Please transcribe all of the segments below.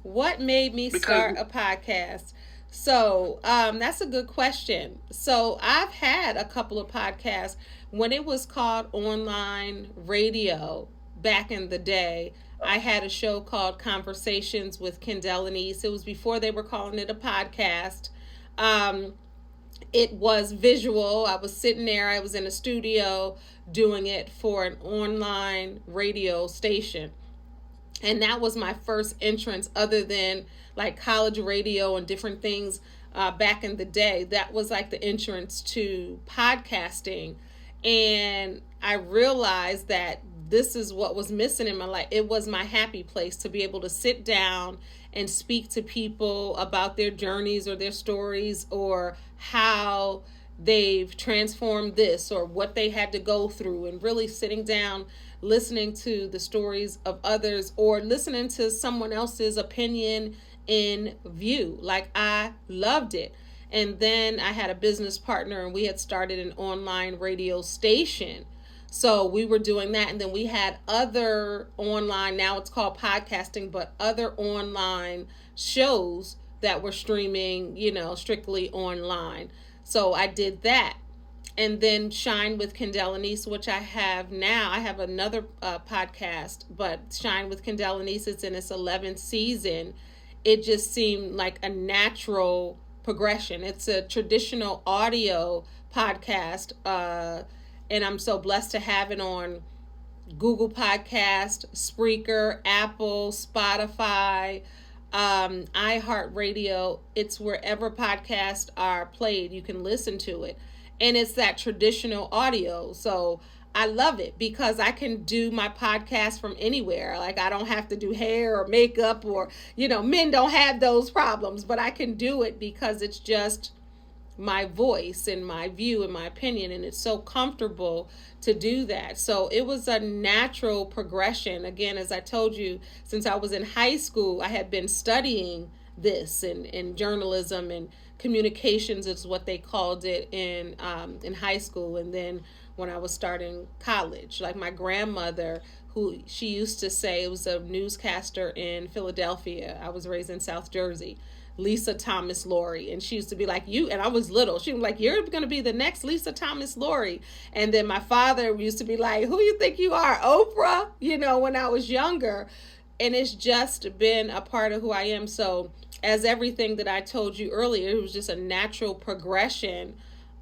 What made me Because start a podcast? So that's a good question. So I've had a couple of podcasts when it was called online radio back in the day. I had a show called Conversations with Kendall and East. It was before they were calling it a podcast. Um, it was visual. I was sitting there, I was in a studio doing it for an online radio station. And that was my first entrance, other than like college radio and different things back in the day. That was like the entrance to podcasting. And I realized that this is what was missing in my life. It was my happy place to be able to sit down and speak to people about their journeys or their stories, or how they've transformed this or what they had to go through, and really sitting down listening to the stories of others, or listening to someone else's opinion in view. Like, I loved it. And then I had a business partner, and we had started an online radio station. So we were doing that. And then we had other online, now it's called podcasting, but other online shows that were streaming, strictly online. So I did that. And then Shine with Kendall and East, which I have now. I have another podcast, but Shine with Kendall and East is in its 11th season. It just seemed like a natural progression. It's a traditional audio podcast, and I'm so blessed to have it on Google Podcast, Spreaker, Apple, Spotify, iHeartRadio. It's wherever podcasts are played, you can listen to it. And it's that traditional audio. So I love it because I can do my podcast from anywhere. Like, I don't have to do hair or makeup, or, men don't have those problems, but I can do it because it's just my voice and my view and my opinion, and it's so comfortable to do that. So it was a natural progression. Again, as I told you, since I was in high school, I had been studying this, and journalism and communications is what they called it in high school. And then when I was starting college, like my grandmother, who she used to say, it was a newscaster in Philadelphia. I was raised in South Jersey. Lisa Thomas Laurie. And she used to be like, you, and I was little. She was like, you're going to be the next Lisa Thomas Laurie. And then my father used to be like, who you think you are, Oprah? When I was younger. And it's just been a part of who I am. So, as everything that I told you earlier, it was just a natural progression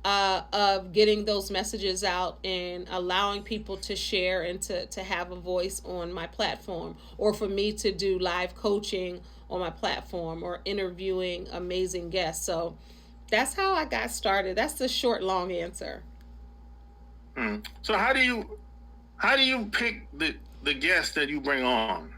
of getting those messages out and allowing people to share and to have a voice on my platform, or for me to do live coaching on my platform, or interviewing amazing guests. So that's how I got started. That's the short, long answer. So how do you pick the guests that you bring on?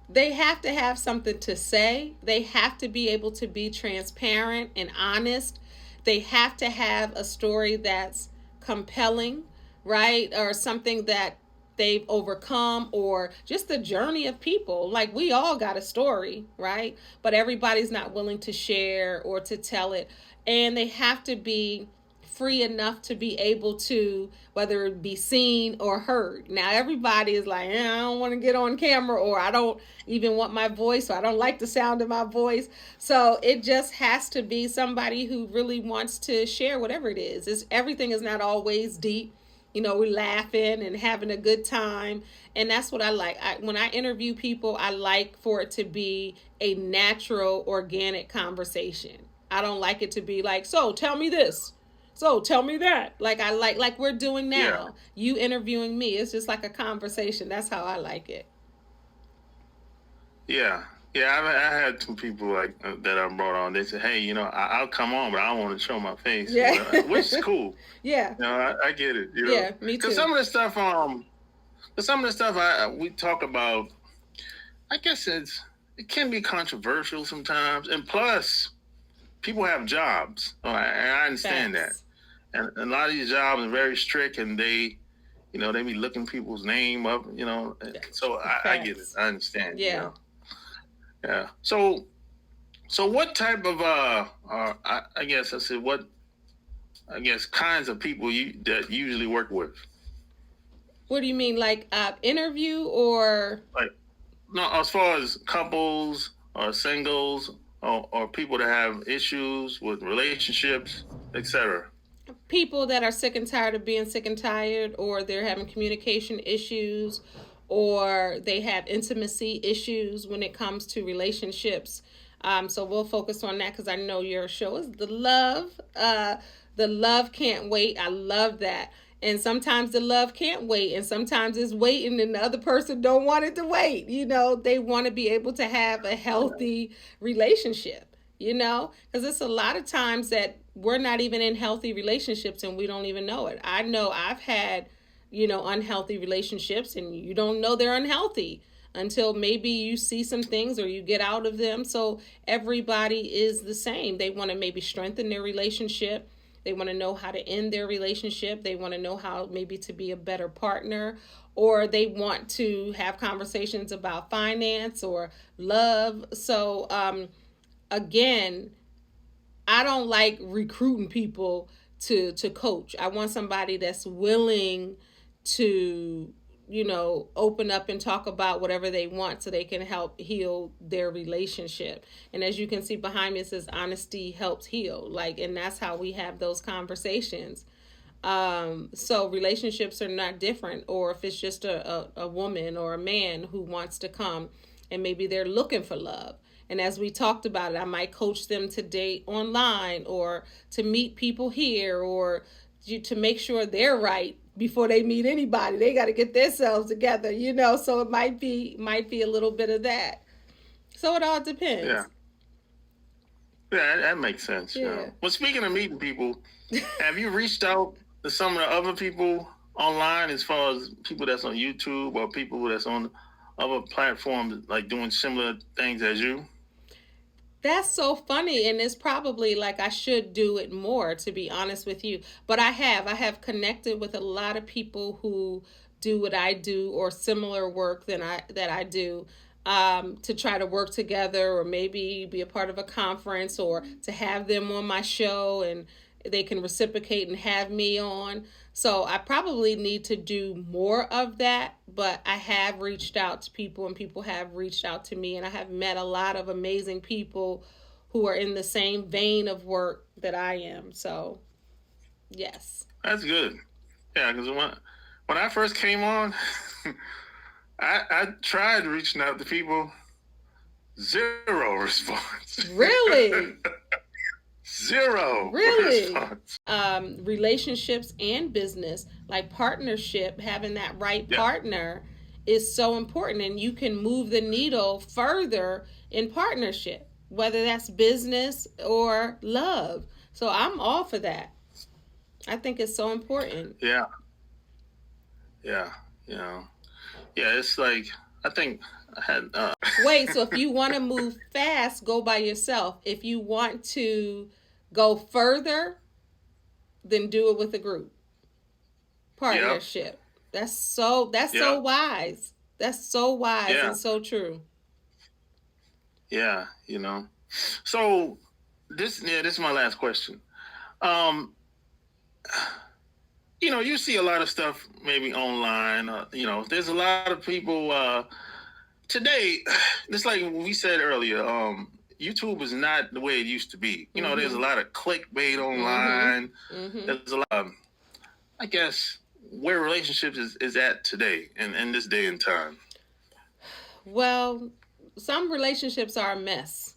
They have to have something to say. They have to be able to be transparent and honest. They have to have a story that's compelling, right? Or something that they've overcome, or just the journey of people. Like, we all got a story, right? But everybody's not willing to share or to tell it. And they have to be free enough to be able to, whether it be seen or heard. Now everybody is like, I don't want to get on camera, or I don't even want my voice, or I don't like the sound of my voice. So it just has to be somebody who really wants to share whatever it is. Everything is not always deep. We're laughing and having a good time. And that's what I like. When I interview people, I like for it to be a natural, organic conversation. I don't like it to be like, so tell me this. So tell me that. Like, I like we're doing Yeah, now. You interviewing me. It's just like a conversation. That's how I like it. yeah, yeah. I had two people like that I brought on. They said, "Hey, I'll come on, but I don't want to show my face," Yeah. which is cool. Yeah. I get it. Yeah, me Because too. some of the stuff we talk about, I guess it can be controversial sometimes, and plus, people have jobs, and I understand that. Facts. And a lot of these jobs are very strict, and they be looking people's name up, So I get it. Facts. I understand. Yeah. Yeah. So what type of I guess I said what I guess kinds of people that you usually work with? What do you mean, like interview or? Like, no, as far as couples, or singles, or people that have issues with relationships, etc.? People that are sick and tired of being sick and tired, or they're having communication issues, or they have intimacy issues when it comes to relationships. So we'll focus on that because I know your show is the love. The love can't wait. I love that. And sometimes the love can't wait, and sometimes it's waiting, and the other person don't want it to wait. They want to be able to have a healthy relationship. Because it's a lot of times that we're not even in healthy relationships and we don't even know it. I know I've had unhealthy relationships, and you don't know they're unhealthy until maybe you see some things or you get out of them. So everybody is the same. They want to maybe strengthen their relationship. They want to know how to end their relationship. They want to know how maybe to be a better partner, or they want to have conversations about finance or love. So, again, I don't like recruiting people to coach. I want somebody that's willing to open up and talk about whatever they want so they can help heal their relationship. And as you can see behind me, it says honesty helps heal. And that's how we have those conversations. So relationships are not different, or if it's just a woman or a man who wants to come and maybe they're looking for love. And as we talked about it, I might coach them to date online, or to meet people here, or to make sure they're right before they meet anybody. They got to get themselves together, So it might be a little bit of that. So it all depends. Yeah. Yeah, that makes sense. Yeah. Well, speaking of meeting people, have you reached out to some of the other people online, as far as people that's on YouTube or people that's on other platforms, like doing similar things as you? That's so funny, and it's probably like I should do it more, to be honest with you. But I have connected with a lot of people who do what I do or similar work that I do, to try to work together, or maybe be a part of a conference, or to have them on my show and they can reciprocate and have me on. So I probably need to do more of that, but I have reached out to people, and people have reached out to me, and I have met a lot of amazing people who are in the same vein of work that I am. So, yes. That's good. Yeah, because when I first came on, I tried reaching out to people, zero response. Really? Zero Really? response. Relationships and business, like partnership, having that right partner is so important, and you can move the needle further in partnership, whether that's business or love. So I'm all for that. I think it's so important. Yeah. Yeah. It's like, I think I had. Wait, so if you want to move fast, go by yourself. If you want to go further, then do it with a group. Partnership. Yep. That's so wise. That's so wise and so true. Yeah, So this is my last question. You see a lot of stuff maybe online. There's a lot of people today. Just like we said earlier, YouTube is not the way it used to be. There's a lot of clickbait online. There's a lot, I guess, where relationships is at today, in this day and time. Well, some relationships are a mess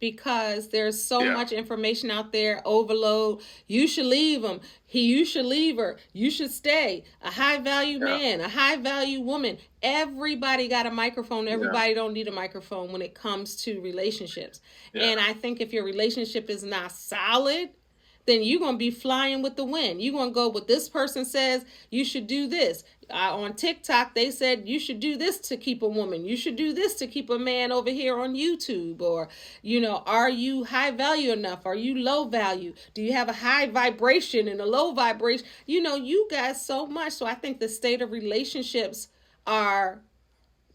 because there's so much information out there. Overload. You should leave him. You should leave her. You should stay. A high value man, a high value woman. Everybody got a microphone. Everybody don't need a microphone when it comes to relationships. And I think if your relationship is not solid, then you're going to be flying with the wind. You're going to go with this person says you should do this. On TikTok, they said you should do this to keep a woman. You should do this to keep a man over here on YouTube. Or, are you high value enough? Are you low value? Do you have a high vibration and a low vibration? You guys so much. So I think the state of relationships are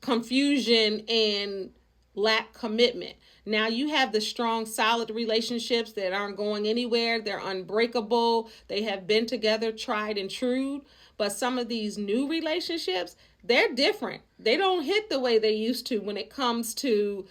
confusion and lack commitment. Now you have the strong, solid relationships that aren't going anywhere. They're unbreakable. They have been together, tried and true. But some of these new relationships, they're different. They don't hit the way they used to when it comes to